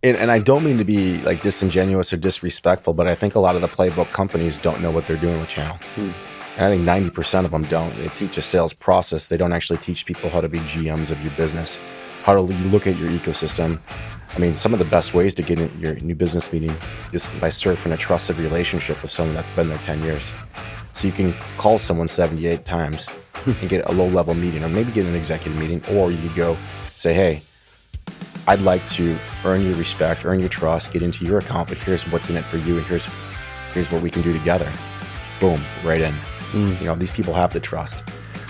And I don't mean to be like disingenuous or disrespectful, but I think a lot of the playbook companies don't know what they're doing with channel. And I think 90% of them don't. They teach a sales process. They don't actually teach people how to be GMs of your business, how to look at your ecosystem. I mean, some of the best ways to get in your new business meeting is by surfing a trusted relationship with someone that's been there 10 years. So you can call someone 78 times and get a low-level meeting, or maybe get an executive meeting, or you could go say, hey, I'd like to earn your respect, earn your trust, get into your account, but here's what's in it for you, and here's what we can do together. Boom, right in. You know, these people have the trust.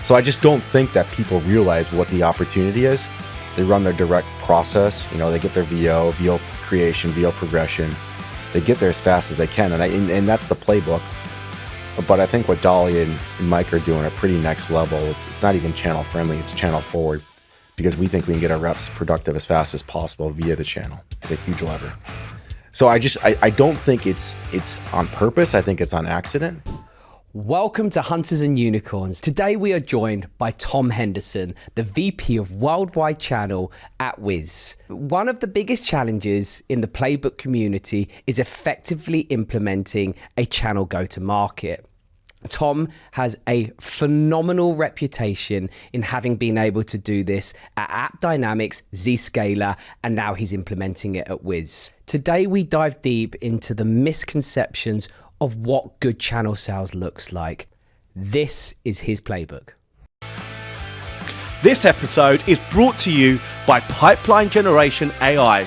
So I just don't think that people realize what the opportunity is. They run their direct process, you know, they get their VO creation, VO progression. They get there as fast as they can, and that's the playbook. But I think what Dolly and Mike are doing are pretty next level. It's not even channel friendly, it's channel forward, because we think we can get our reps productive as fast as possible via the channel. It's a huge lever. So I don't think it's on purpose. I think it's on accident. Welcome to Hunters and Unicorns. Today we are joined by Tom Henderson, the VP of Worldwide Channel at Wiz. One of the biggest challenges in the playbook community is effectively implementing a channel go-to-market. Tom has a phenomenal reputation in having been able to do this at App Dynamics, Zscaler, and now he's implementing it at Wiz. Today we dive deep into the misconceptions of what good channel sales looks like. This is his playbook. This episode is brought to you by Pipeline Generation AI,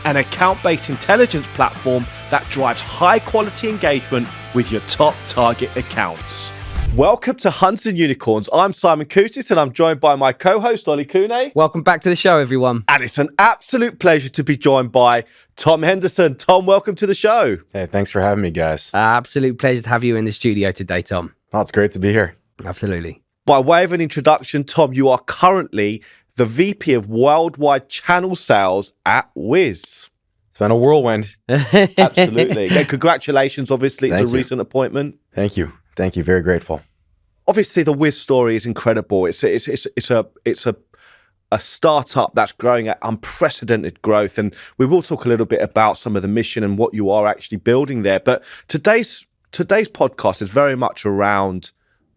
an account-based intelligence platform that drives high-quality engagement with your top target accounts. Welcome to Hunters and Unicorns. I'm Simon Koutis, and I'm joined by my co-host, Ollie Kune. Welcome back to the show, everyone. And it's an absolute pleasure to be joined by Tom Henderson. Tom, welcome to the show. Hey, thanks for having me, guys. Absolute pleasure to have you in the studio today, Tom. Oh, it's great to be here. Absolutely. By way of an introduction, Tom, you are currently the VP of Worldwide Channel Sales at Wiz. It's been a whirlwind. Absolutely. And congratulations, obviously. It's Thank a you. recent appointment. Thank you. Thank you. Very grateful. Obviously, the Wiz story is incredible. It's a startup that's growing at unprecedented growth, and we will talk a little bit about some of the mission and what you are actually building there. But today's podcast is very much around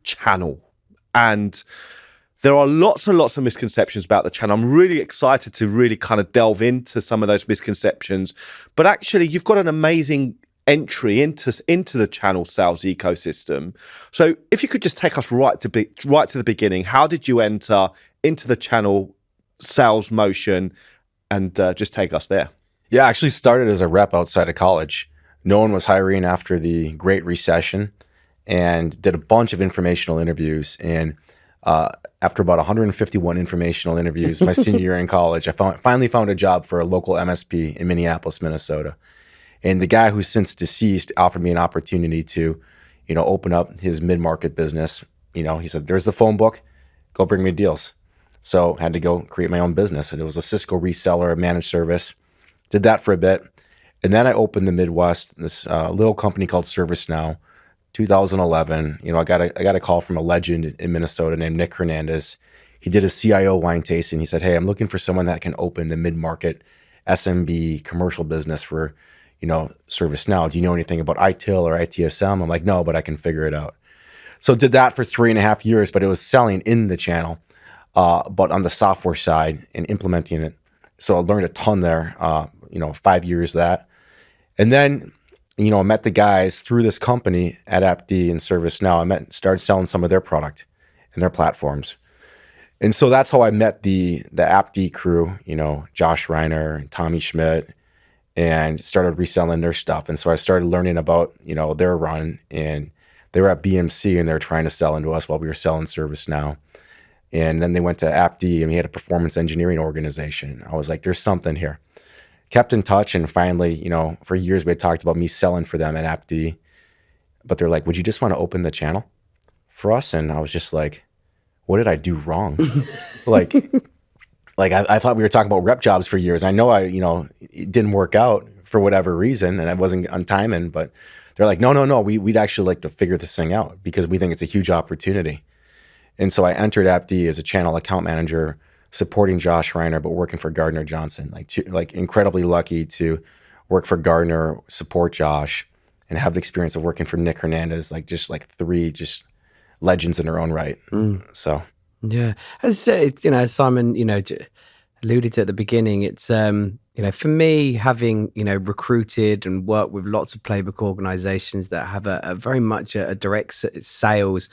channel, and there are lots and lots of misconceptions about the channel. I'm really excited to really kind of delve into some of those misconceptions. But actually, you've got an amazing entry into the channel sales ecosystem. So if you could just take us right to the beginning, how did you enter into the channel sales motion, and just take us there? Yeah, I actually started as a rep outside of college. No one was hiring after the Great Recession, and did a bunch of informational interviews. And after about 151 informational interviews, my senior year in college, I finally found a job for a local MSP in Minneapolis, Minnesota. And the guy who's since deceased offered me an opportunity to, you know, open up his mid-market business. You know, he said, there's the phone book, go bring me deals. So I had to go create my own business. And it was a Cisco reseller, managed service. Did that for a bit. And then I opened the Midwest, this little company called ServiceNow, 2011. You know, I got a call from a legend in Minnesota named Nick Hernandez. He did a CIO wine tasting. He said, hey, I'm looking for someone that can open the mid-market SMB commercial business for, you know, ServiceNow. Do you know anything about ITIL or ITSM? I'm like, no, but I can figure it out. So did that for 3.5 years, but it was selling in the channel, but on the software side and implementing it. So I learned a ton there, 5 years that. And then, you know, I met the guys through this company at AppD and ServiceNow. Started selling some of their product and their platforms. And so that's how I met the AppD crew, you know, Josh Reiner and Tommy Schmidt, and started reselling their stuff. And so I started learning about, you know, their run, and they were at BMC and they were trying to sell into us while we were selling ServiceNow. And then they went to AppD and we had a performance engineering organization. I was like, there's something here. Kept in touch, and finally, you know, for years we had talked about me selling for them at AppD, but they're like, would you just want to open the channel for us? And I was just like, what did I do wrong? I thought we were talking about rep jobs for years. I know it didn't work out for whatever reason, and I wasn't on timing, but they're like, no, we'd actually like to figure this thing out because we think it's a huge opportunity. And so I entered AppD as a channel account manager supporting Josh Reiner, but working for Gardner Johnson. Like incredibly lucky to work for Gardner, support Josh, and have the experience of working for Nick Hernandez. Like just like three just legends in their own right. So Yeah, as I said, as Simon, alluded to at the beginning, it's for me, having recruited and worked with lots of playbook organizations that have a very much a direct sales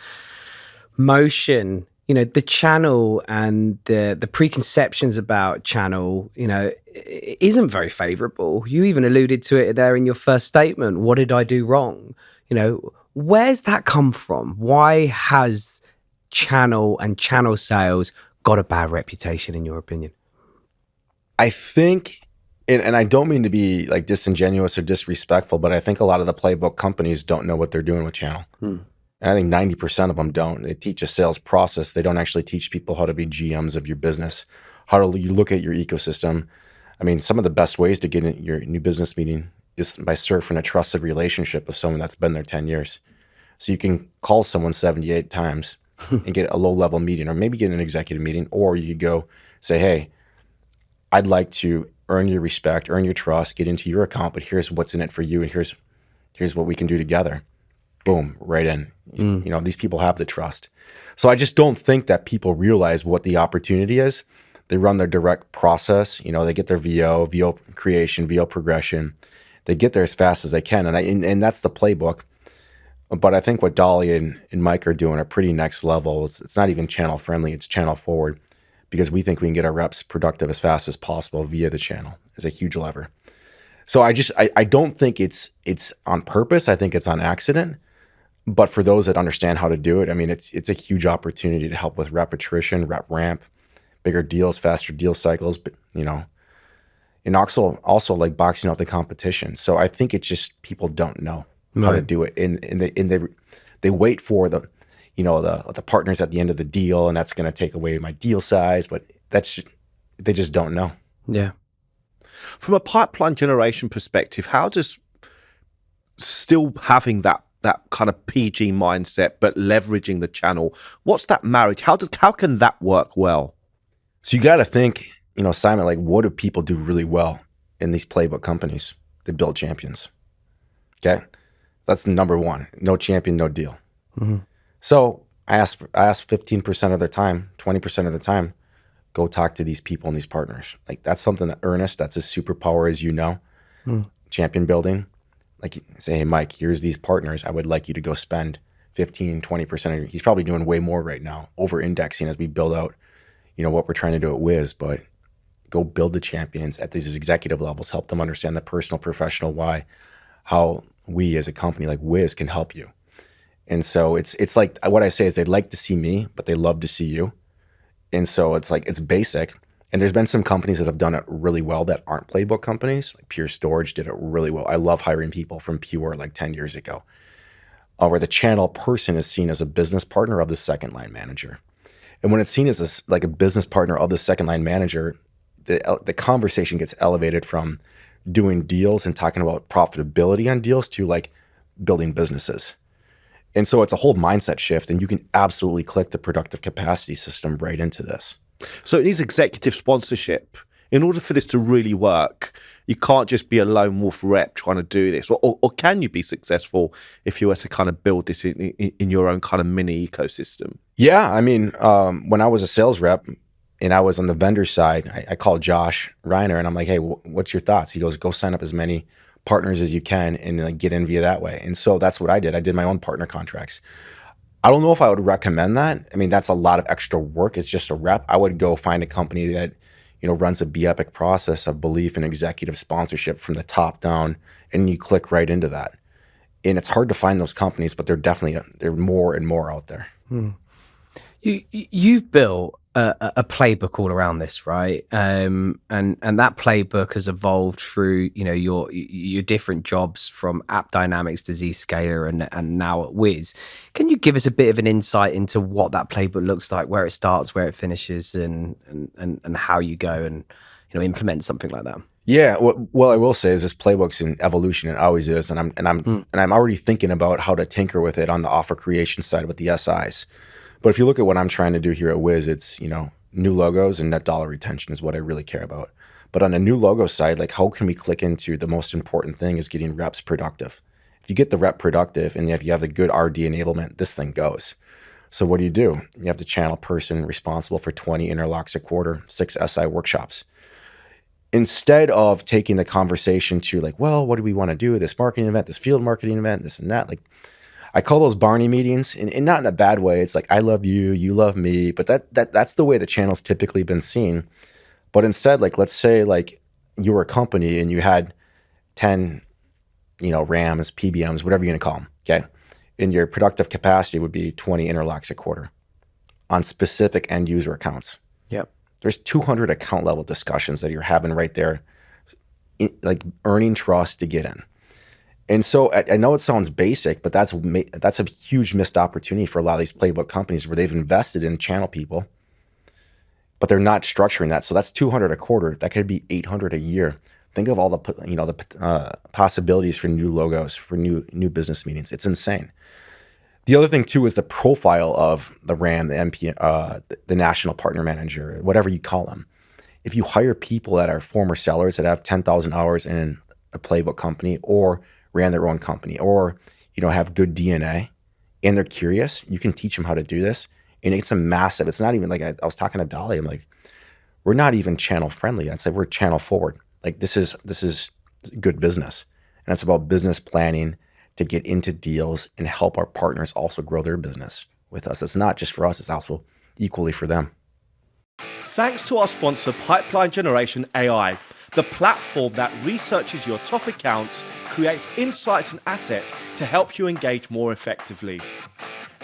motion. The channel and the preconceptions about channel, isn't very favorable. You even alluded to it there in your first statement. What did I do wrong? Where's that come from? Why has channel and channel sales got a bad reputation, in your opinion? I think, and I don't mean to be like disingenuous or disrespectful, but I think a lot of the playbook companies don't know what they're doing with channel. And I think 90% of them don't. They teach a sales process. They don't actually teach people how to be GMs of your business, how to you look at your ecosystem. I mean, some of the best ways to get in your new business meeting is by surfing a trusted relationship with someone that's been there 10 years. So you can call someone 78 times and get a low-level meeting, or maybe get an executive meeting, or you could go say, hey, I'd like to earn your respect, earn your trust, get into your account, but here's what's in it for you, and here's what we can do together. Boom, right in. These people have the trust. So I just don't think that people realize what the opportunity is. They run their direct process. They get their VO creation, VO progression. They get there as fast as they can, and that's the playbook. But I think what Dolly and Mike are doing are pretty next level. It's not even channel friendly, it's channel forward, because we think we can get our reps productive as fast as possible via the channel. Is a huge lever. So I don't think it's on purpose. I think it's on accident. But for those that understand how to do it, I mean, it's a huge opportunity to help with rep attrition, rep ramp, bigger deals, faster deal cycles, and also like boxing out the competition. So I think it's just people don't know how to do it, and they wait for the partners at the end of the deal, and that's going to take away my deal size. But they just don't know. Yeah. From a pipeline generation perspective, how does still having that kind of PG mindset but leveraging the channel, what's that marriage? How can that work well? So you got to think, Simon, like, what do people do really well in these playbook companies? They build champions. Okay. That's number one. No champion, no deal. So I ask 15% of the time, 20% of the time, go talk to these people and these partners. Like, that's something that Ernest, that's his superpower, as champion building. Like, say, hey, Mike, here's these partners. I would like you to go spend 15, 20%. He's probably doing way more right now, over indexing as we build out, what we're trying to do at Wiz. But go build the champions at these executive levels, help them understand the personal, professional why, how we as a company like Wiz can help you. And so it's like, what I say is, they'd like to see me, but they love to see you. And so it's like, it's basic. And there's been some companies that have done it really well that aren't playbook companies. Like Pure Storage did it really well. I love hiring people from Pure like 10 years ago, where the channel person is seen as a business partner of the second line manager. And when it's seen as like a business partner of the second line manager, the conversation gets elevated from doing deals and talking about profitability on deals to like building businesses. And so it's a whole mindset shift, and you can absolutely click the productive capacity system right into this. So it needs executive sponsorship. In order for this to really work, you can't just be a lone wolf rep trying to do this. Or can you be successful if you were to kind of build this in your own kind of mini ecosystem? Yeah, I mean, when I was a sales rep and I was on the vendor side, I called Josh Reiner and I'm like, hey, what's your thoughts? He goes, go sign up as many partners as you can and like get in via that way. And so that's what I did. I did my own partner contracts. I don't know if I would recommend that. I mean, that's a lot of extra work. It's just a rep. I would go find a company that, runs a BEPIC process of belief and executive sponsorship from the top down, and you click right into that. And it's hard to find those companies, but they're more and more out there. You've built a playbook all around this, right? And that playbook has evolved through your different jobs, from App Dynamics to Zscaler and now at Wiz. Can you give us a bit of an insight into what that playbook looks like, where it starts, where it finishes, and how you go and implement something like that? Yeah, well, I will say is this playbook's in evolution. It always is, and I'm already thinking about how to tinker with it on the offer creation side with the SIs. But if you look at what I'm trying to do here at Wiz, it's new logos and net dollar retention is what I really care about. But on the new logo side, like how can we click into the most important thing is getting reps productive. If you get the rep productive and if you have the good RD enablement, this thing goes. So what do? You have the channel person responsible for 20 interlocks a quarter, 6 SI workshops. Instead of taking the conversation to like, well, what do we want to do? This marketing event, this field marketing event, this and that. Like I call those Barney meetings, and not in a bad way. It's like, I love you, you love me, but that's the way the channel's typically been seen. But instead, like, let's say like you were a company and you had 10, RAMs, PBMs, whatever you're gonna call them, okay? And your productive capacity would be 20 interlocks a quarter on specific end user accounts. Yep. There's 200 account level discussions that you're having right there, like earning trust to get in. And so I know it sounds basic, but that's a huge missed opportunity for a lot of these playbook companies where they've invested in channel people, but they're not structuring that. So that's 200 a quarter. That could be 800 a year. Think of all the possibilities for new logos, for new business meetings. It's insane. The other thing too is the profile of the RAM, the MP, the national partner manager, whatever you call them. If you hire people that are former sellers that have 10,000 hours in a playbook company or ran their own company or have good DNA and they're curious, you can teach them how to do this. And it's a massive, it's not even like I was talking to Dolly, I'm like, we're not even channel friendly. I'd say we're channel forward. Like this is good business. And it's about business planning to get into deals and help our partners also grow their business with us. It's not just for us, it's also equally for them. Thanks to our sponsor, Pipeline Generation AI, the platform that researches your top accounts, creates insights and assets to help you engage more effectively.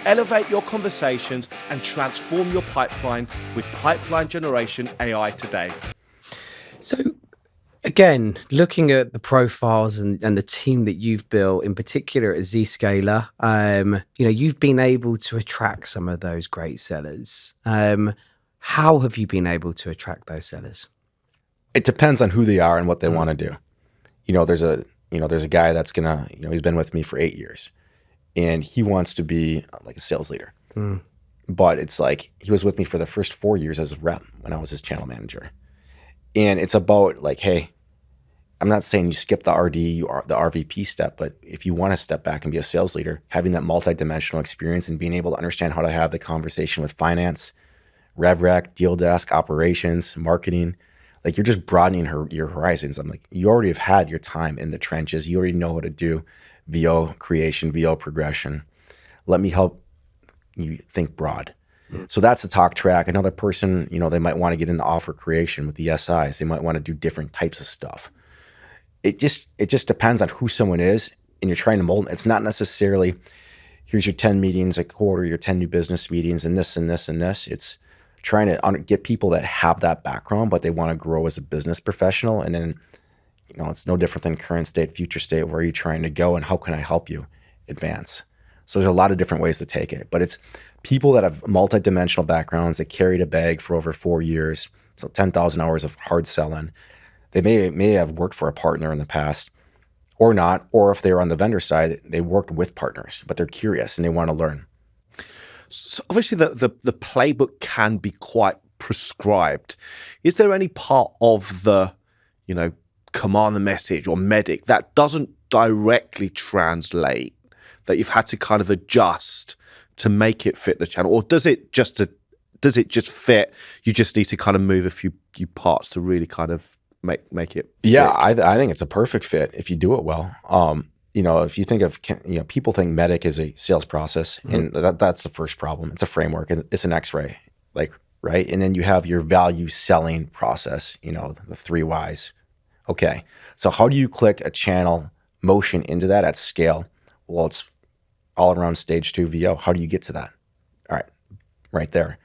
Elevate your conversations and transform your pipeline with Pipeline Generation AI today. So again, looking at the profiles and the team that you've built, in particular at Zscaler, you've been able to attract some of those great sellers. How have you been able to attract those sellers? It depends on who they are and what they want to do. There's a guy that's gonna, he's been with me for 8 years and he wants to be like a sales leader. But it's like, he was with me for the first 4 years as a rep when I was his channel manager. And it's about like, hey, I'm not saying you skip the RD, the RVP step, but if you want to step back and be a sales leader, having that multidimensional experience and being able to understand how to have the conversation with finance, RevRec, deal desk, operations, marketing, like you're just broadening your horizons. I'm like, you already have had your time in the trenches. You already know how to do VO creation, VO progression. Let me help you think broad. So that's the talk track. Another person, they might want to get into offer creation with the SIs. They might want to do different types of stuff. It just depends on who someone is, and you're trying to mold them. It's not necessarily, here's your 10 meetings a quarter, your 10 new business meetings, and this and this and this. It's trying to get people that have that background, but they want to grow as a business professional. And then, it's no different than current state, future state. Where are you trying to go, and how can I help you advance? So there's a lot of different ways to take it, but it's people that have multidimensional backgrounds that carried a bag for over 4 years, so 10,000 hours of hard selling. They may have worked for a partner in the past or not, or if they're on the vendor side, they worked with partners, but they're curious and they want to learn. So obviously the playbook can be quite prescribed. Is there any part of the, command the message or medic that doesn't directly translate, that you've had to kind of adjust to make it fit the channel? Or does it just fit? You just need to kind of move a few parts to really kind of make it fit? Yeah, I think it's a perfect fit if you do it well. If you think of, people think medic is a sales process, and that's the first problem. It's a framework, and it's an X-ray, right? And then you have your value selling process, the 3 Ys. Okay, so how do you click a channel motion into that at scale? Well, it's all around stage 2 VO. How do you get to that? All right, right there.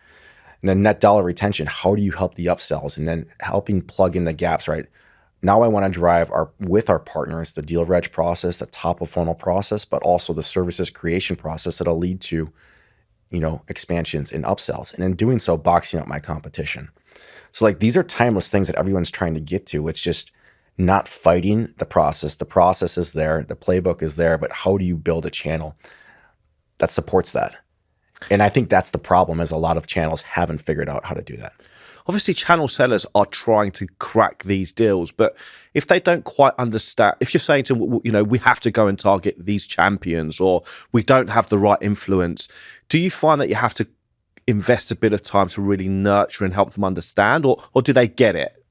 And then net dollar retention, how do you help the upsells? And then helping plug in the gaps, right? Now I want to drive with our partners, the deal reg process, the top of funnel process, but also the services creation process that'll lead to, expansions and upsells. And in doing so, boxing up my competition. So these are timeless things that everyone's trying to get to. It's just not fighting the process. The process is there, the playbook is there, but how do you build a channel that supports that? And I think that's the problem, is a lot of channels haven't figured out how to do that. Obviously, channel sellers are trying to crack these deals, but if they don't quite understand, if you're saying to them, you know, we have to go and target these champions, or we don't have the right influence, do you find that you have to invest a bit of time to really nurture and help them understand, or do they get it?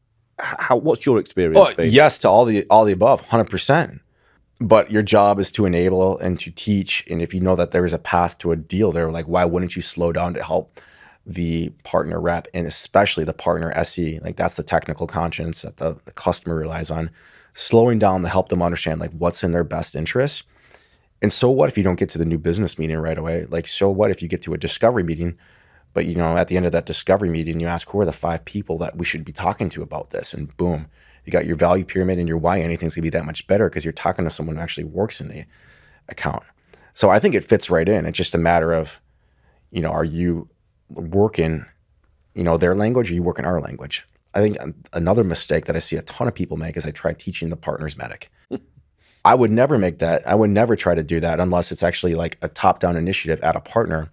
What's your experience been? Yes to all the above, 100%. But your job is to enable and to teach. And if you know that there is a path to a deal there, like, why wouldn't you slow down to help the partner rep, and especially the partner SE? Like, that's the technical conscience that the customer relies on. Slowing down to help them understand like what's in their best interest. And so what if you don't get to the new business meeting right away? Like, so what if you get to a discovery meeting, but you know, at the end of that discovery meeting, you ask, who are the 5 people that we should be talking to about this? And boom, you got your value pyramid and your why anything's gonna be that much better, because you're talking to someone who actually works in the account. So I think it fits right in. It's just a matter of, you know, are you working, you know, their language, or you work in our language? I think another mistake that I see a ton of people make is I try teaching the partner's medic. I would never make that. I would never try to do that unless it's actually like a top-down initiative at a partner,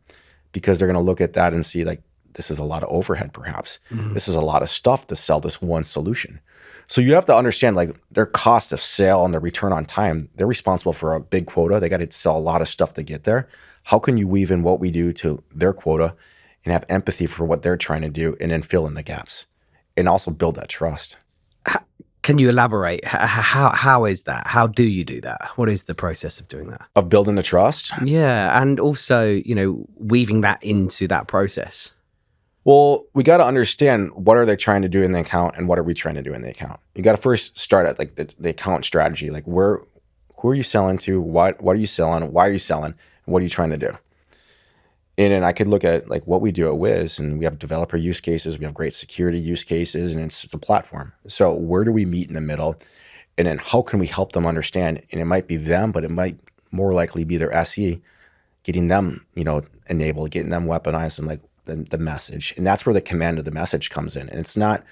because they're going to look at that and see like, this is a lot of overhead perhaps. This is a lot of stuff to sell this one solution. So you have to understand like their cost of sale and their return on time. They're responsible for a big quota. They got to sell a lot of stuff to get there. How can you weave in what we do to their quota and have empathy for what they're trying to do, and then fill in the gaps and also build that trust? Can you elaborate? How is that? How do you do that? What is the process of doing that? Of building the trust? Yeah, and also, you know, weaving that into that process. Well, we got to understand, what are they trying to do in the account and what are we trying to do in the account? You got to first start at like the account strategy. Like, who are you selling to? What are you selling? Why are you selling? And what are you trying to do? And then I could look at like what we do at Wiz, and we have developer use cases, we have great security use cases, and it's a platform. So where do we meet in the middle? And then how can we help them understand? And it might be them, but it might more likely be their SE, getting them, you know, enabled, getting them weaponized, and like the message. And that's where the command of the message comes in. And it's not,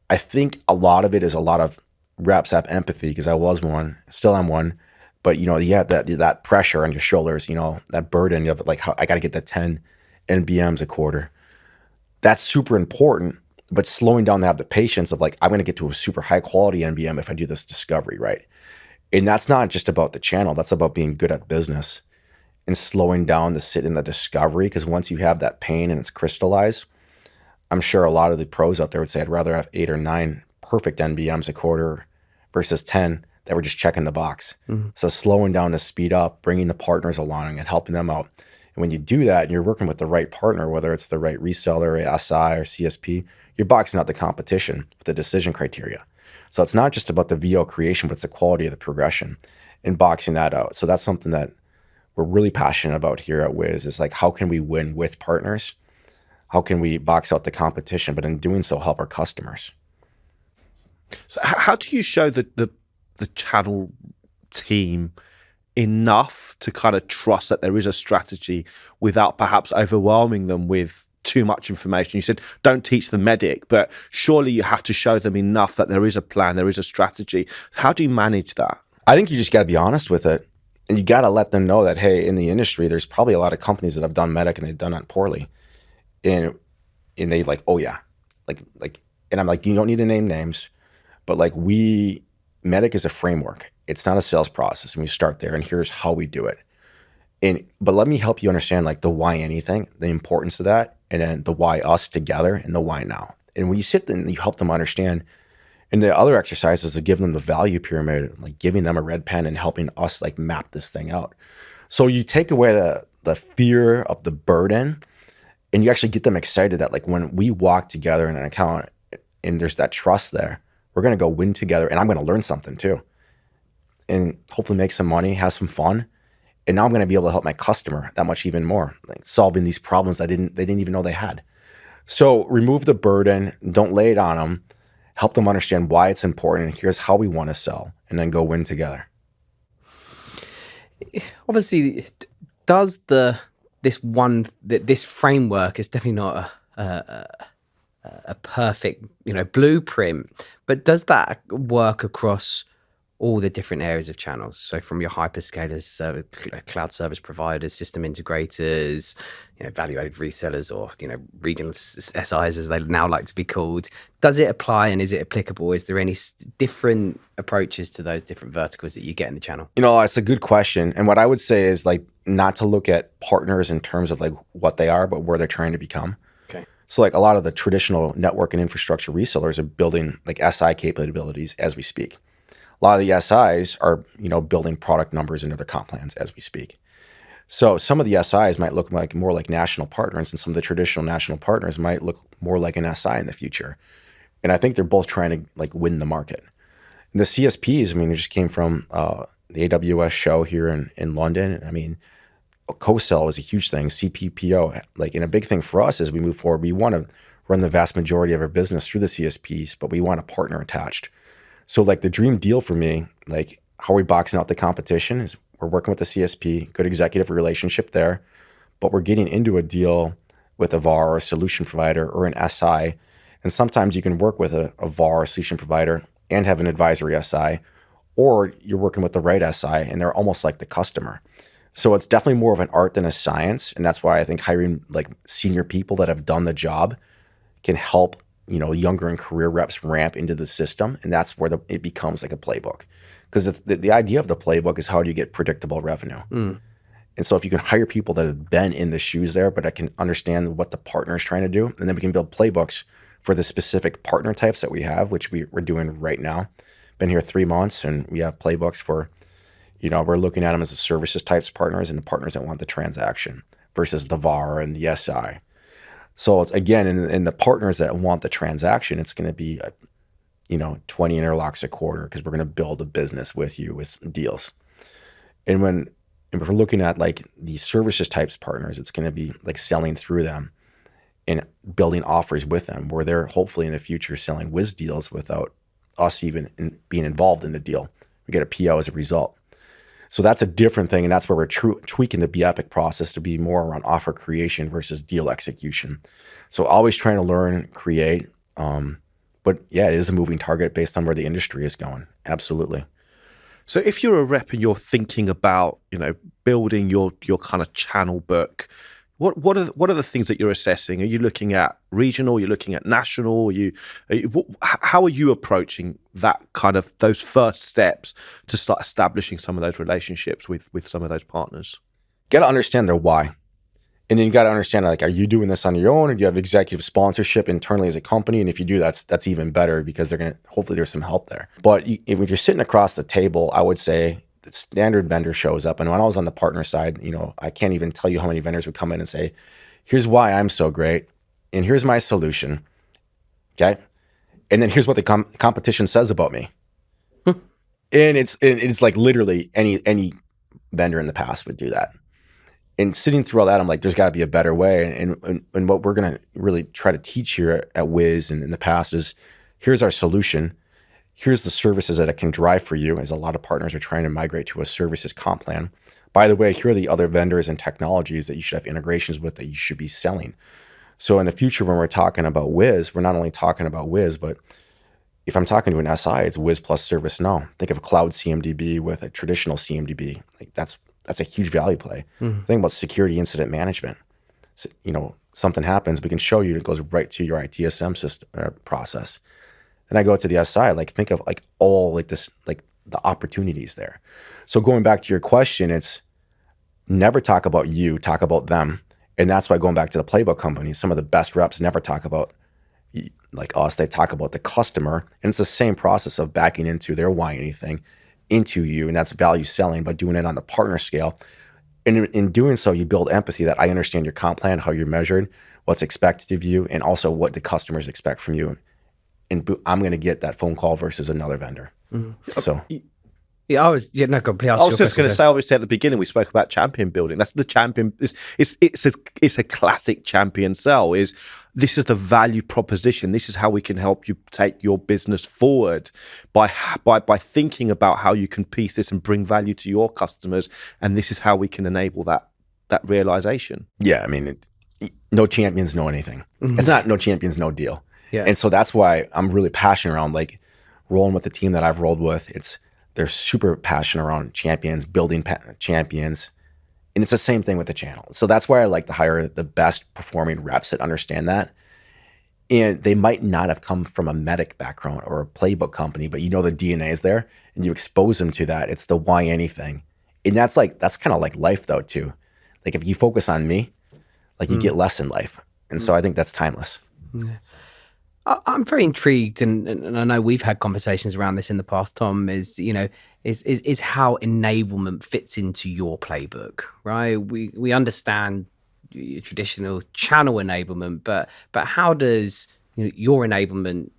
I think a lot of it is a lot of reps have empathy, because I was one, still am one. But, you know, you have that pressure on your shoulders, you know, that burden of like, how I got to get the 10 NBMs a quarter. That's super important, but slowing down to have the patience of like, I'm going to get to a super high quality NBM if I do this discovery, right? And that's not just about the channel. That's about being good at business and slowing down to sit in the discovery. Because once you have that pain and it's crystallized, I'm sure a lot of the pros out there would say, I'd rather have 8 or 9 perfect NBMs a quarter versus 10 that were just checking the box. So slowing down to speed up, bringing the partners along and helping them out. And when you do that and you're working with the right partner, whether it's the right reseller, or SI, or CSP, you're boxing out the competition with the decision criteria. So it's not just about the VO creation, but it's the quality of the progression and boxing that out. So that's something that we're really passionate about here at Wiz, is like, how can we win with partners? How can we box out the competition, but in doing so, help our customers? So how do you show the channel team enough to kind of trust that there is a strategy without perhaps overwhelming them with too much information? You said don't teach the medic, but surely you have to show them enough that there is a plan, there is a strategy. How do you manage that? I think you just got to be honest with it, and you got to let them know that, hey, in the industry, there's probably a lot of companies that have done medic and they've done it poorly, and they like, oh yeah, like, and I'm like, you don't need to name names, but like, medic is a framework. It's not a sales process, and we start there, and here's how we do it. But let me help you understand like the why anything, the importance of that, and then the why us together, and the why now. And when you sit there and you help them understand, and the other exercise is to give them the value pyramid, like giving them a red pen and helping us like map this thing out. So you take away the fear of the burden, and you actually get them excited that like when we walk together in an account and there's that trust there, we're going to go win together, and I'm going to learn something too, and hopefully make some money, have some fun. And now I'm going to be able to help my customer that much even more, like solving these problems they didn't even know they had. So remove the burden, don't lay it on them, help them understand why it's important, and here's how we want to sell, and then go win together. Obviously, does this framework is definitely not a perfect, you know, blueprint, but does that work across all the different areas of channels. So from your hyperscalers, cloud service providers, system integrators, value-added resellers, or regional SIs as they now like to be called. Does it apply, and is it applicable? Is there any different approaches to those different verticals that you get in the channel? It's a good question. And what I would say is like not to look at partners in terms of like what they are, but where they're trying to become. Okay. So like a lot of the traditional network and infrastructure resellers are building like SI capabilities as we speak. A lot of the SIs are, building product numbers into their comp plans as we speak. So some of the SIs might look like more like national partners, and some of the traditional national partners might look more like an SI in the future. And I think they're both trying to like win the market. And the CSPs, it just came from the AWS show here in London. Co-sell is a huge thing. CPPO, and a big thing for us as we move forward, we want to run the vast majority of our business through the CSPs, but we want a partner attached. So like the dream deal for me, like how are we boxing out the competition is we're working with the CSP, good executive relationship there, but we're getting into a deal with a VAR or a solution provider or an SI. And sometimes you can work with a VAR or solution provider and have an advisory SI, or you're working with the right SI and they're almost like the customer. So it's definitely more of an art than a science. And that's why I think hiring like senior people that have done the job can help, younger and career reps ramp into the system. And that's where it becomes like a playbook. Because the idea of the playbook is how do you get predictable revenue? And so if you can hire people that have been in the shoes there, but I can understand what the partner is trying to do, and then we can build playbooks for the specific partner types that we have, which we're doing right now. Been here 3 months, and we have playbooks for, we're looking at them as the services types partners and the partners that want the transaction versus the VAR and the SI. So it's again, in the partners that want the transaction, it's going to be 20 interlocks a quarter because we're going to build a business with you with deals. And when we're looking at like the services types partners, it's going to be like selling through them and building offers with them where they're hopefully in the future selling Wiz deals without us even being involved in the deal. We get a PO as a result. So that's a different thing. And that's where we're tweaking the BEPIC process to be more around offer creation versus deal execution. So always trying to learn, create, but yeah, it is a moving target based on where the industry is going. Absolutely. So if you're a rep and you're thinking about, building your kind of channel book, what are the things that you're assessing? Are you looking at regional? Are you looking at national? How are you approaching that kind of those first steps to start establishing some of those relationships with some of those partners? Got to understand their why. And then you got to understand, like, are you doing this on your own, or do you have executive sponsorship internally as a company? And if you do, that's even better because hopefully there's some help there. But if you're sitting across the table, I would say the standard vendor shows up. And when I was on the partner side, I can't even tell you how many vendors would come in and say, here's why I'm so great. And here's my solution. Okay. And then here's what the competition says about me. And it's like literally any vendor in the past would do that. And sitting through all that, I'm like, there's got to be a better way. And what we're going to really try to teach here at Wiz and in the past is, here's our solution. Here's the services that it can drive for you, as a lot of partners are trying to migrate to a services comp plan. By the way, here are the other vendors and technologies that you should have integrations with that you should be selling. So in the future, when we're talking about Wiz, we're not only talking about Wiz, but if I'm talking to an SI, it's Wiz plus ServiceNow. Think of cloud CMDB with a traditional CMDB. Like that's a huge value play. Think about security incident management. So, something happens, we can show you, it goes right to your ITSM system process. Then I go to the SI, like think of like all like this, like the opportunities there. So going back to your question, it's never talk about you, talk about them. And that's why going back to the playbook companies, some of the best reps never talk about like us, they talk about the customer. And it's the same process of backing into their why anything into you. And that's value selling, but doing it on the partner scale. And in doing so, you build empathy that I understand your comp plan, how you're measured, what's expected of you, and also what the customers expect from you. And I'm going to get that phone call versus another vendor. So, yeah, no, completely. I was just going to say, obviously, at the beginning, we spoke about champion building. That's the champion. It's a classic champion sell. This is the value proposition. This is how we can help you take your business forward by thinking about how you can piece this and bring value to your customers. And this is how we can enable that realization. Yeah, no champions know anything. It's not no champions, no deal. Yeah. And so that's why I'm really passionate around like rolling with the team that I've rolled with. It's They're super passionate around champions, building champions. And it's the same thing with the channel. So that's why I like to hire the best performing reps that understand that. And they might not have come from a medic background or a playbook company, but the DNA is there and you expose them to that. It's the why anything. And that's kind of like life though, too. Like if you focus on me, like you get less in life. And so I think that's timeless. Yeah. I'm very intrigued, and I know we've had conversations around this in the past, Tom, is how enablement fits into your playbook, right? We understand your traditional channel enablement, but how does your enablement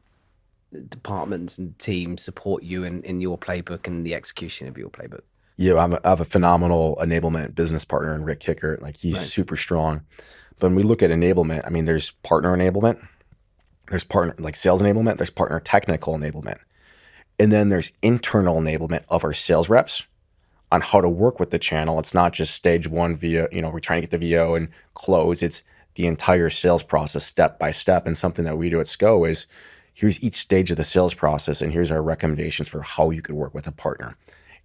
departments and teams support you in your playbook and the execution of your playbook? Yeah, I have a phenomenal enablement business partner in Rick Kicker. Like he's super strong. But when we look at enablement, I mean, there's partner enablement, there's partner like sales enablement, there's partner technical enablement. And then there's internal enablement of our sales reps on how to work with the channel. It's not just stage one via, we're trying to get the VO and close. It's the entire sales process step by step. And something that we do at SCO is here's each stage of the sales process and here's our recommendations for how you could work with a partner.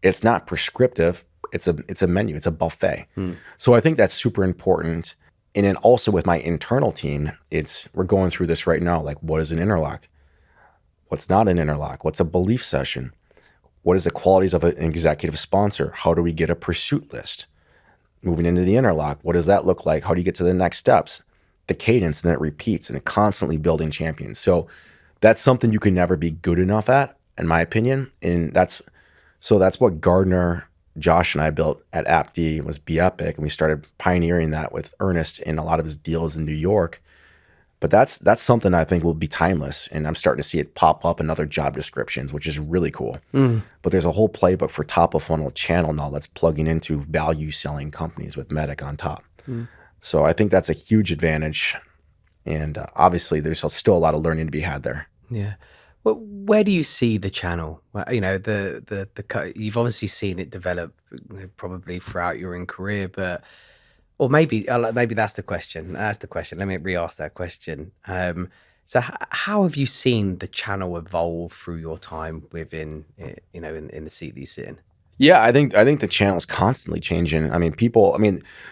It's not prescriptive. It's a menu. It's a buffet. So I think that's super important. And then also with my internal team, we're going through this right now. Like, what is an interlock? What's not an interlock? What's a belief session? What is the qualities of an executive sponsor? How do we get a pursuit list? Moving into the interlock, what does that look like? How do you get to the next steps? The cadence, and it repeats, and it constantly building champions. So that's something you can never be good enough at, in my opinion. And that's what Gardner, Josh, and I built at AppD was Be Epic, and we started pioneering that with Ernest in a lot of his deals in New York. But that's something I think will be timeless, and I'm starting to see it pop up in other job descriptions, which is really cool. But there's a whole playbook for top of funnel channel now that's plugging into value selling companies with Medic on top. So I think that's a huge advantage, and obviously there's still a lot of learning to be had there. Yeah. Well, where do you see the channel? Well, you've obviously seen it develop probably throughout your own career, but. Or maybe that's the question. That's the question. Let me re-ask that question. So how have you seen the channel evolve through your time within, in the seat that you sit in? Yeah, I think the channel is constantly changing. I mean,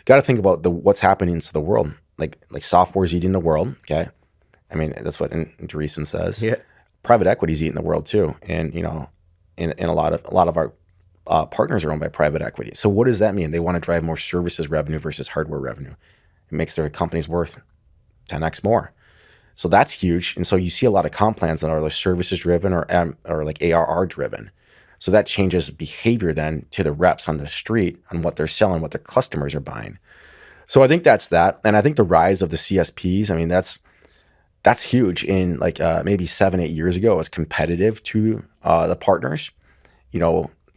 got to think about what's happening to the world. Like software's eating the world. Okay, I mean that's what Andreessen says. Yeah, private equity's eating the world too, and in a lot of our partners are owned by private equity. So what does that mean? They want to drive more services revenue versus hardware revenue. It makes their companies worth 10x more. So that's huge. And so you see a lot of comp plans that are like services driven or like ARR driven. So that changes behavior then to the reps on the street on what they're selling, what their customers are buying. So I think that's that. And I think the rise of the CSPs, I mean, that's huge. In like maybe 7-8 years ago, it was competitive to the partners.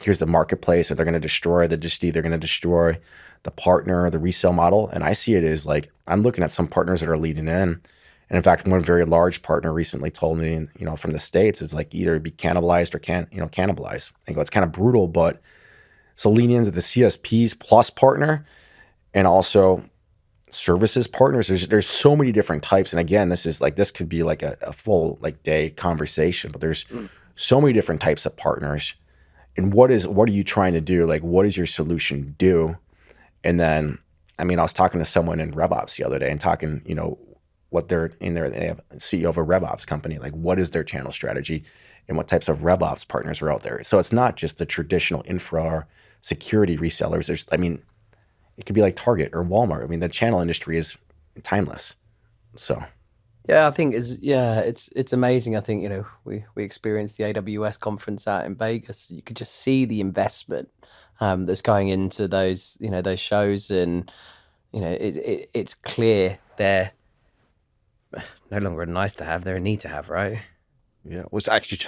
Here's the marketplace, or they're going to destroy the disty, they're going to destroy the partner, the resale model. And I see it as like, I'm looking at some partners that are leading in. And in fact, one very large partner recently told me, from the States, is like either be cannibalized or cannibalize. I go, it's kind of brutal, but so lean into the CSPs plus partner and also services partners. There's so many different types. And again, this could be like a full like day conversation, but there's so many different types of partners. And what are you trying to do? Like, what does your solution do? And then, I mean, I was talking to someone in RevOps the other day and talking, what they have a CEO of a RevOps company. Like, what is their channel strategy and what types of RevOps partners are out there? So it's not just the traditional infra or security resellers. It could be like Target or Walmart. I mean, the channel industry is timeless. So. Yeah, I think it's amazing. I think we experienced the AWS conference out in Vegas. You could just see the investment that's going into those those shows, and it's clear they're no longer a nice to have; they're a need to have, right? Yeah, well, it's actually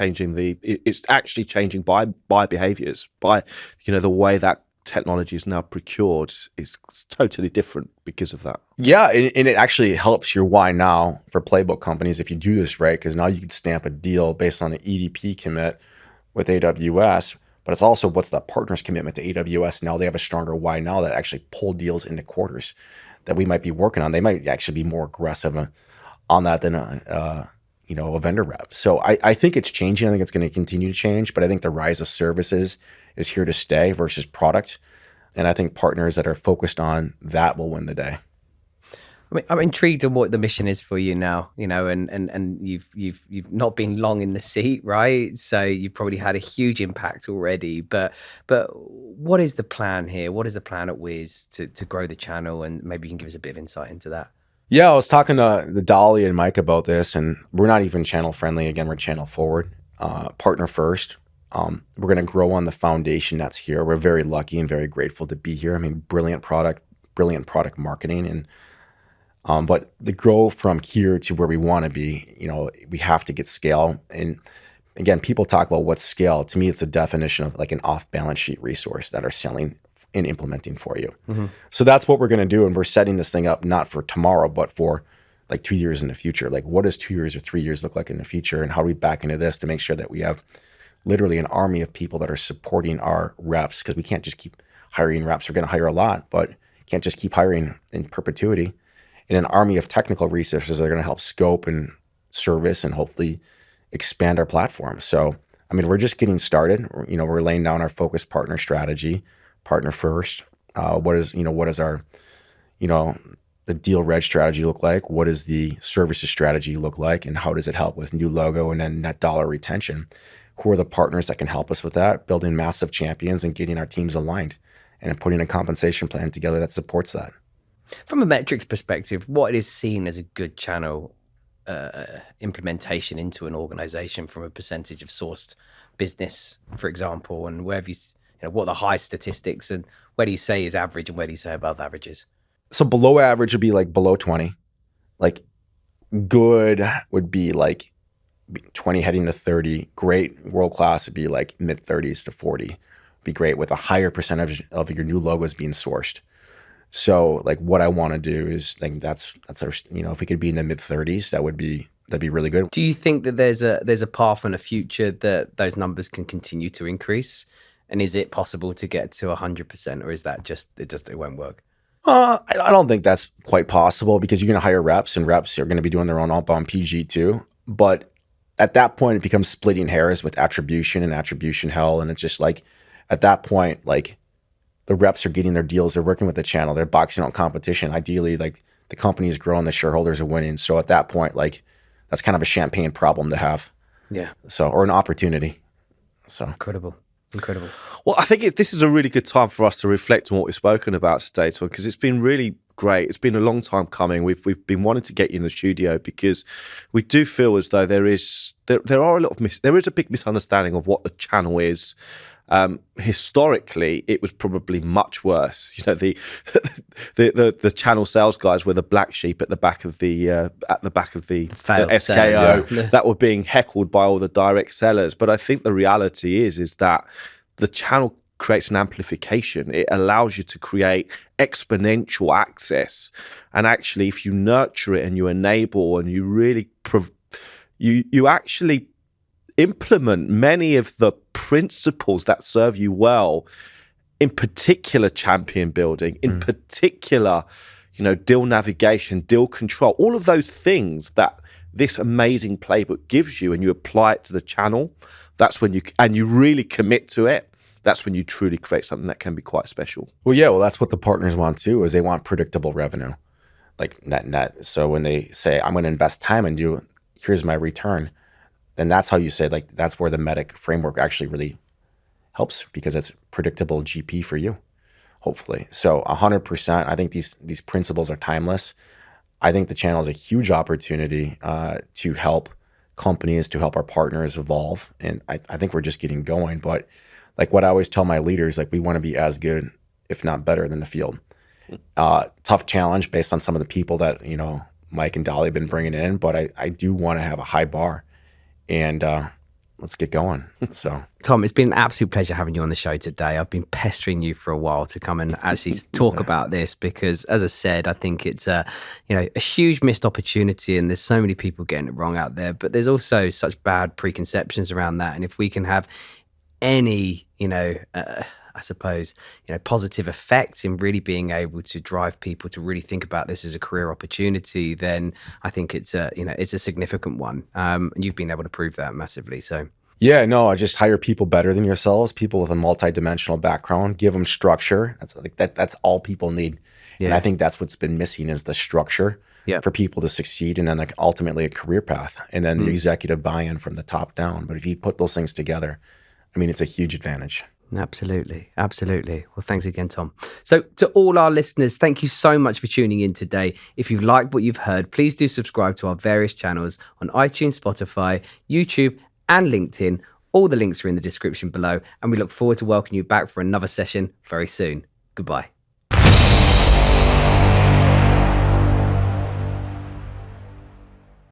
changing by behaviors, by the way that technology is now procured is totally different because of that. Yeah, and it actually helps your why now for playbook companies if you do this right, because now you can stamp a deal based on an EDP commit with AWS, but it's also what's the partner's commitment to AWS. Now they have a stronger why now that actually pull deals into quarters that we might be working on. They might actually be more aggressive on that than a vendor rep. So I think it's changing. I think it's going to continue to change, but I think the rise of services is here to stay versus product. And I think partners that are focused on that will win the day. I mean, I'm intrigued on what the mission is for you now, and you've not been long in the seat, right? So you've probably had a huge impact already. But what is the plan here? What is the plan at Wiz to grow the channel? And maybe you can give us a bit of insight into that. Yeah, I was talking to the Dolly and Mike about this, and we're not even channel friendly. Again, we're channel forward, partner first. We're going to grow on the foundation that's here. We're very lucky and very grateful to be here. I mean, brilliant product marketing, and but the grow from here to where we want to be, we have to get scale. And again, people talk about what's scale. To me, it's a definition of like an off-balance sheet resource that are selling and implementing for you. Mm-hmm. So that's what we're going to do. And we're setting this thing up not for tomorrow, but for like 2 years in the future. Like, what does 2 years or 3 years look like in the future? And how do we back into this to make sure that we have literally an army of people that are supporting our reps? Because we can't just keep hiring reps. We're going to hire a lot, but can't just keep hiring in perpetuity. And an army of technical resources that are going to help scope and service and hopefully expand our platform. So, I mean, we're just getting started. We're laying down our focused partner strategy, partner first. What is our, the deal reg strategy look like? What does the services strategy look like? And how does it help with new logo and then net dollar retention? Who are the partners that can help us with that? Building massive champions and getting our teams aligned and putting a compensation plan together that supports that. From a metrics perspective, what is seen as a good channel implementation into an organization from a percentage of sourced business, for example, and where have you, what are the high statistics, and where do you say is average and where do you say above averages? So below average would be like below 20. Like good would be like 20 heading to 30. Great, world class would be like mid 30s to 40. Be great with a higher percentage of your new logos being sourced. So like what I want to do is like that's our, if we could be in the mid 30s, that'd be really good. Do you think that there's a path in the future that those numbers can continue to increase? And is it possible to get to 100%, or is that it won't work? I don't think that's quite possible, because you're going to hire reps, and reps are going to be doing their own outbound PG too. But at that point, it becomes splitting hairs with attribution and attribution hell. And it's just like, at that point, like, the reps are getting their deals. They're working with the channel. They're boxing out competition. Ideally, like, the company is growing, the shareholders are winning. So at that point, like, that's kind of a champagne problem to have. Yeah. So, or an opportunity. So incredible. Well, I think this is a really good time for us to reflect on what we've spoken about today, because it's been really great. It's been a long time coming. We've been wanting to get you in the studio because we do feel as though there is a big misunderstanding of what the channel is. Historically, it was probably much worse. The channel sales guys were the black sheep at the back of the SKO that were being heckled by all the direct sellers. But I think the reality is that the channel creates an amplification. It allows you to create exponential access, and actually, if you nurture it and you enable and you really you actually implement many of the principles that serve you well, in particular champion building, in particular, deal navigation, deal control, all of those things that this amazing playbook gives you, and you apply it to the channel, that's when you really commit to it. That's when you truly create something that can be quite special. Well, yeah, that's what the partners want too, is they want predictable revenue, like net. So when they say, I'm going to invest time in you, here's my return, then that's how you say, like, that's where the MEDDIC framework actually really helps, because it's predictable GP for you, hopefully. So 100%, I think these principles are timeless. I think the channel is a huge opportunity to help companies, to help our partners evolve. And I think we're just getting going. But like what I always tell my leaders, like, we want to be as good, if not better, than the field. Tough challenge based on some of the people that, Mike and Dolly have been bringing in, but I do want to have a high bar, and let's get going. So, Tom, it's been an absolute pleasure having you on the show today. I've been pestering you for a while to come and actually talk about this, because, as I said, I think it's a huge missed opportunity, and there's so many people getting it wrong out there. But there's also such bad preconceptions around that, and if we can have any I suppose, positive effect in really being able to drive people to really think about this as a career opportunity, then I think it's a significant one. And you've been able to prove that massively. So Yeah, no, I just hire people better than yourselves, people with a multi-dimensional background, give them structure. That's all people need. And I think that's what's been missing is the structure for people to succeed, and then like ultimately a career path, and then the executive buy-in from the top down. But if you put those things together, I mean, it's a huge advantage. Absolutely. Absolutely. Well, thanks again, Tom. So to all our listeners, thank you so much for tuning in today. If you've liked what you've heard, please do subscribe to our various channels on iTunes, Spotify, YouTube, and LinkedIn. All the links are in the description below, and we look forward to welcoming you back for another session very soon. Goodbye.